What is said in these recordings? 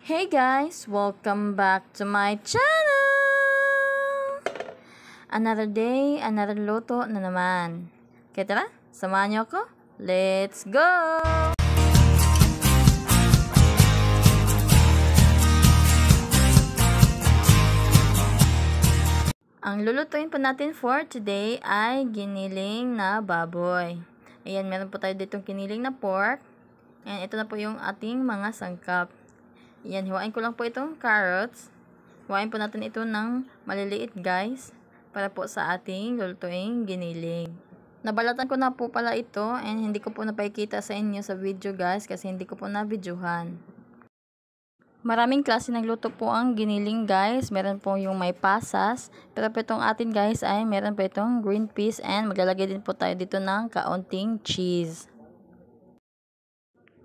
Hey guys! Welcome back to my channel! Another day, another luto na naman. Kaya tara, samahan niyo ako. Let's go! Ang lulutuin po natin for today ay giniling na baboy. Ayan, meron po tayo ditong giniling na pork. And ito na po yung ating mga sangkap. Ayan, hiwain ko lang po itong carrots. Hiwain po natin ito ng maliliit guys, para po sa ating lulutuing giniling. Nabalatan ko na po pala ito and hindi ko po napakita sa inyo sa video guys kasi hindi ko po na-videohan. Maraming klase ng luto po ang giniling guys. Meron po yung may pasas. Pero po itong atin guys ay meron po itong green peas and maglalagay din po tayo dito ng kaunting cheese.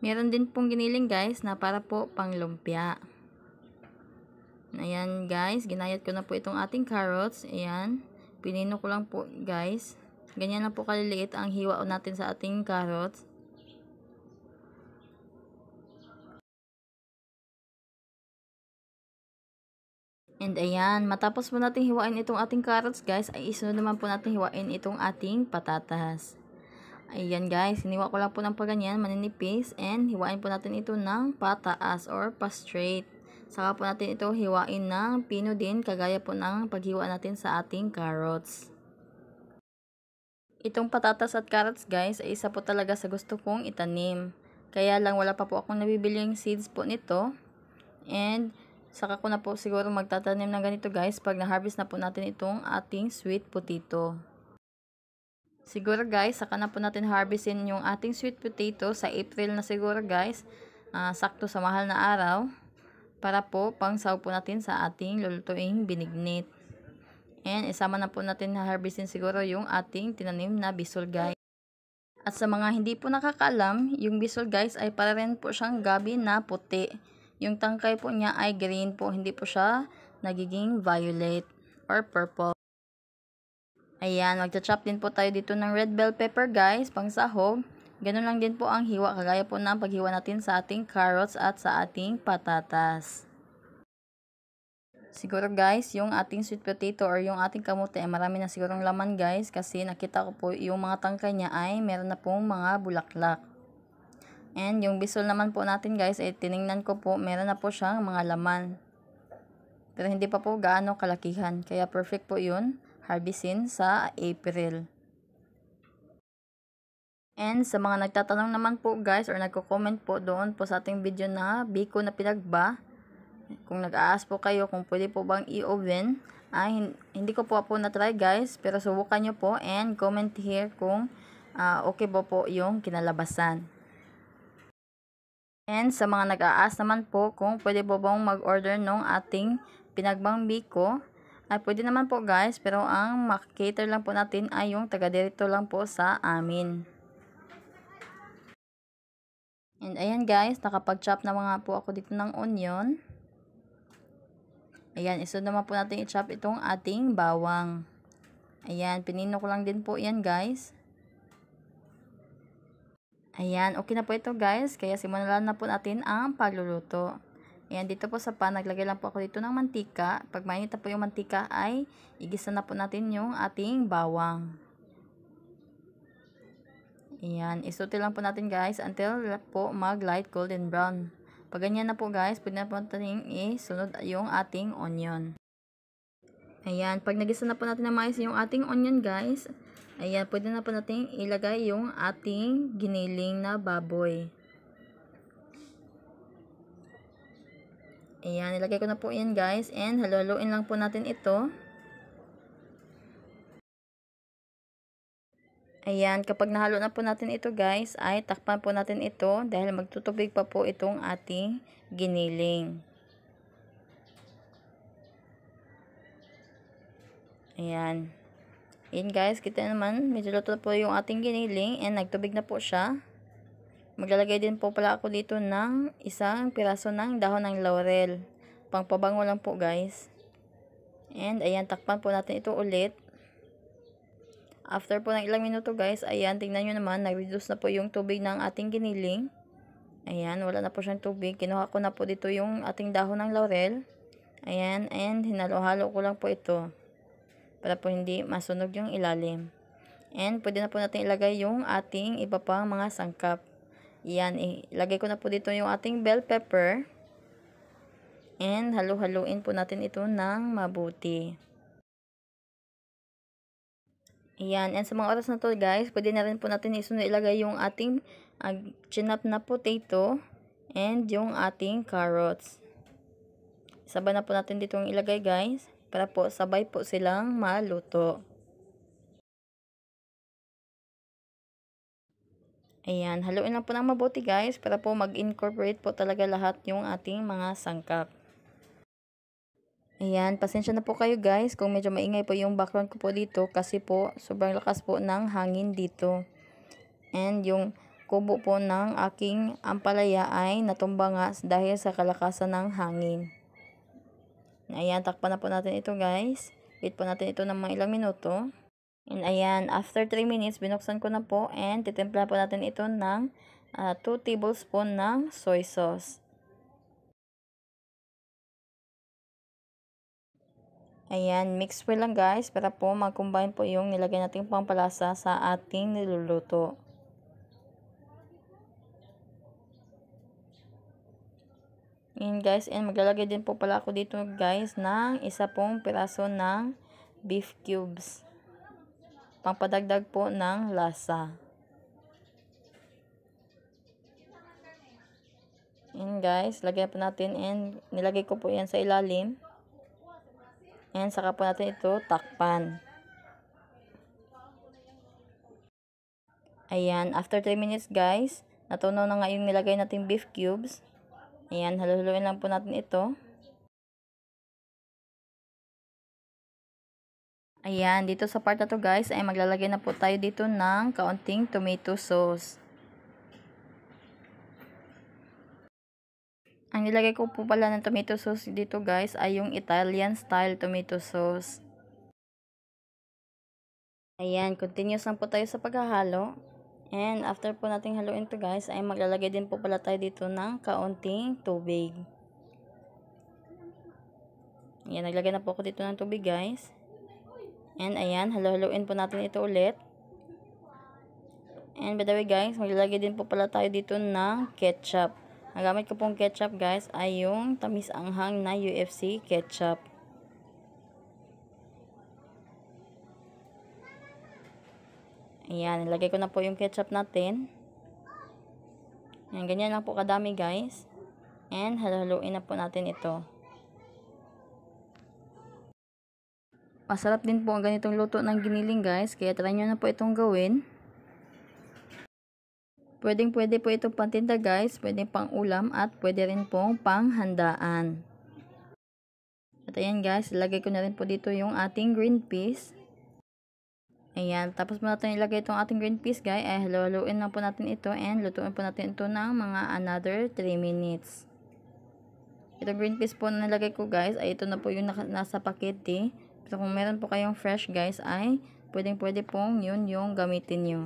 Meron din pong giniling guys na para po pang lumpia. Ayan guys, ginayat ko na po itong ating carrots. Ayan, pinino ko lang po guys. Ganyan lang po kaliliit ang hiwa natin sa ating carrots. And ayan, matapos po natin hiwain itong ating carrots guys, ay isunod naman po natin hiwain itong ating patatas. Ayan guys, hiniwa ko lang po ng paganyan, maninipis, and hiwain po natin ito ng pataas or pa-straight. Saka po natin ito hiwain ng pino din, kagaya po ng paghiwa natin sa ating carrots. Itong patatas at carrots guys, ay isa po talaga sa gusto kong itanim. Kaya lang wala pa po akong nabibiling seeds po nito. And saka ko na po siguro magtatanim ng ganito guys pag na-harvest na po natin itong ating sweet potato. Siguro guys, saka na po natin harvestin yung ating sweet potato sa April na siguro guys. Sakto sa mahal na araw. Para po pangsaw po natin sa ating lulutuing binignit. And isama na po natin na harvestin siguro yung ating tinanim na bisol guys. At sa mga hindi po nakakaalam, yung bisol guys ay para rin po siyang gabi na puti. Yung tangkay po niya ay green po, hindi po siya nagiging violet or purple. Ayan, magcha-chop din po tayo dito ng red bell pepper guys, pang sahog. Ganun lang din po ang hiwa, kagaya po ng paghiwa natin sa ating carrots at sa ating patatas. Siguro guys, yung ating sweet potato or yung ating kamote ay marami na sigurong laman guys, kasi nakita ko po yung mga tangkay niya ay meron na pong mga bulaklak. And yung bisol naman po natin guys, ay tiningnan ko po, meron na po siyang mga laman. Pero hindi pa po gaano kalakihan. Kaya perfect po yun, harvestin sa April. And sa mga nagtatanong naman po guys, or nagko-comment po doon po sa ating video na biko na pinagba, kung nag-aas po kayo kung pwede po bang i-oven, ay hindi ko po na-try guys, pero subukan nyo po and comment here kung okay po yung kinalabasan. And sa mga nag-aas naman po kung pwede po bang mag-order nung ating pinagbang biko, ay pwede naman po guys, pero ang makikater lang po natin ay yung taga-dirito lang po sa amin. And ayan guys, nakapag-chop na mga po ako dito ng onion. Ayan, isunod naman po natin i-chop itong ating bawang. Ayan, pinino ko lang din po yan guys. Ayan, okay na po ito guys, kaya simulan na po natin ang pagluluto. Ayan, dito po sa pan, naglagay lang po ako dito ng mantika. Pag mainit na po yung mantika ay igisa na po natin yung ating bawang. Ayan, isuti lang po natin guys until po mag light golden brown. Pag ganyan na po guys, pwede na po natin isunod yung ating onion. Ayan, pag nagisa na po natin na mais yung ating onion guys, ayan, pwede na po natin ilagay yung ating giniling na baboy. Ayan, ilagay ko na po yan guys and haluhaluin lang po natin ito. Ayan, kapag nahalo na po natin ito guys, ay takpan po natin ito dahil magtutubig pa po itong ating giniling. Ayan. Ayan guys, kita naman, medyo luto po yung ating giniling and nagtubig na po siya. Maglalagay din po pala ako dito ng isang piraso ng dahon ng laurel. Pangpabango lang po guys. And ayan, takpan po natin ito ulit. After po ng ilang minuto guys, ayan, tingnan nyo naman, nag-reduce na po yung tubig ng ating giniling. Ayan, wala na po siyang tubig. Kinuha ko na po dito yung ating dahon ng laurel. Ayan, and hinalo-halo ko lang po ito para po hindi masunog yung ilalim. And pwede na po natin ilagay yung ating iba pang mga sangkap. Ayan, ilagay ko na po dito yung ating bell pepper. And halu-haluin po natin ito ng mabuti. Ayan, and sa mga oras na to guys, pwede na rin po natin isunod ilagay yung ating chinap na potato and yung ating carrots. Sabay na po natin dito ilagay guys, para po sabay po silang maluto. Ayan, haluin lang po ng mabuti guys, para po mag-incorporate po talaga lahat yung ating mga sangkap. Ayan, pasensya na po kayo guys kung medyo maingay po yung background ko po dito kasi po sobrang lakas po ng hangin dito. And yung kubo po ng aking ampalaya ay natumba nga dahil sa kalakasan ng hangin. Ayan, takpan na po natin ito guys. Wait po natin ito ng mga ilang minuto. And ayan, after 3 minutes, binuksan ko na po and titimpla po natin ito ng 2 tablespoon ng soy sauce. Ayan, mix po lang guys para po mag-combine po yung nilagay nating pampalasa sa ating niluluto. Ayan guys, and maglalagay din po pala ako dito guys ng isa pong piraso ng beef cubes. Pampadagdag po ng lasa. Ayan guys, lagyan po natin and nilagay ko po yan sa ilalim. And saka po natin ito takpan. Ayan, after 3 minutes guys, natunaw na nga yung nilagay nating beef cubes. Ayan, haluhuluin lang po natin ito. Ayan, dito sa part na to guys, ay maglalagay na po tayo dito ng kaunting tomato sauce. Ang nilagay ko po pala ng tomato sauce dito guys ay yung Italian style tomato sauce. Ayan, continuous lang po tayo sa paghahalo. And after po nating haluin to guys, ay maglalagay din po pala tayo dito ng kaunting tubig. Ayan, naglagay na po ako dito ng tubig guys. And ayan, haluin po natin ito ulit. And by the way guys, maglalagay din po pala tayo dito ng ketchup. Ang gamit ko pong ketchup guys ay yung tamis anghang na UFC ketchup. Ayan, nilagay ko na po yung ketchup natin. Ayan, ganyan lang po kadami guys. And haluin na po natin ito. Masarap din po ang ganitong luto ng giniling guys, kaya try nyo na po itong gawin. Pwede po itong pantinda guys, pwede pang ulam at pwede rin pong panghandaan. At ayan guys, ilagay ko na rin po dito yung ating green peas. Ayan, tapos mo natin ilagay itong ating green peas guys, ay haluin lang po natin ito and lutuin po natin ito ng mga another 3 minutes. Itong green peas po na nilagay ko guys, ay ito na po yung nasa pakete. So kung meron po kayong fresh guys, ay pwede pong yun yung gamitin nyo.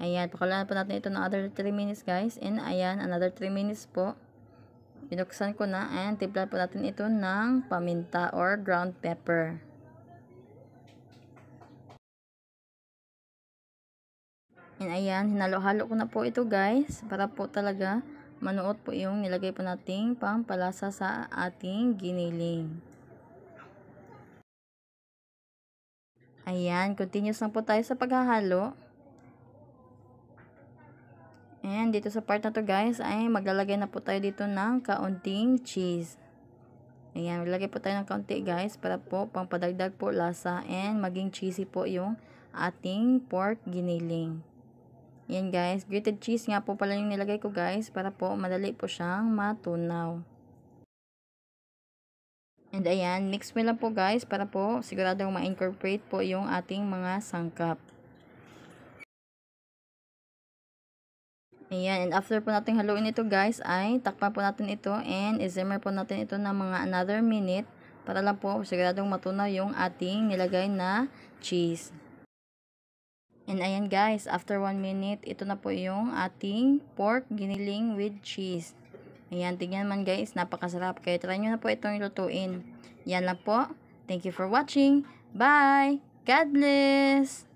Ayan, pakalaan po natin ito ng other 3 minutes guys. And ayan, another 3 minutes po. Binuksan ko na and timpla po natin ito ng paminta or ground pepper. And ayan, hinalo-halo ko na po ito guys. Para po talaga manuot po yung nilagay po nating pampalasa sa ating giniling. Ayan, continuous lang po tayo sa paghahalo. And dito sa part na to guys, ay maglalagay na po tayo dito ng kaunting cheese. Ayan, maglalagay po tayo ng kaunti guys, para po pampadagdag po lasa and maging cheesy po yung ating pork giniling. Ayan guys, grated cheese nga po pala yung nilagay ko guys, para po madali po siyang matunaw. And ayan, mix mo lang po guys, para po siguradong ma-incorporate po yung ating mga sangkap. Ayan, and after po natin haluin ito guys, ay takpan po natin ito and i-simmer po natin ito ng mga another minute para lang po siguradong matunaw yung ating nilagay na cheese. And ayan guys, after 1 minute, ito na po yung ating pork giniling with cheese. Ayan, tingnan man guys, napakasarap. Kaya try nyo na po itong lutuin. Yan lang po. Thank you for watching. Bye! God bless!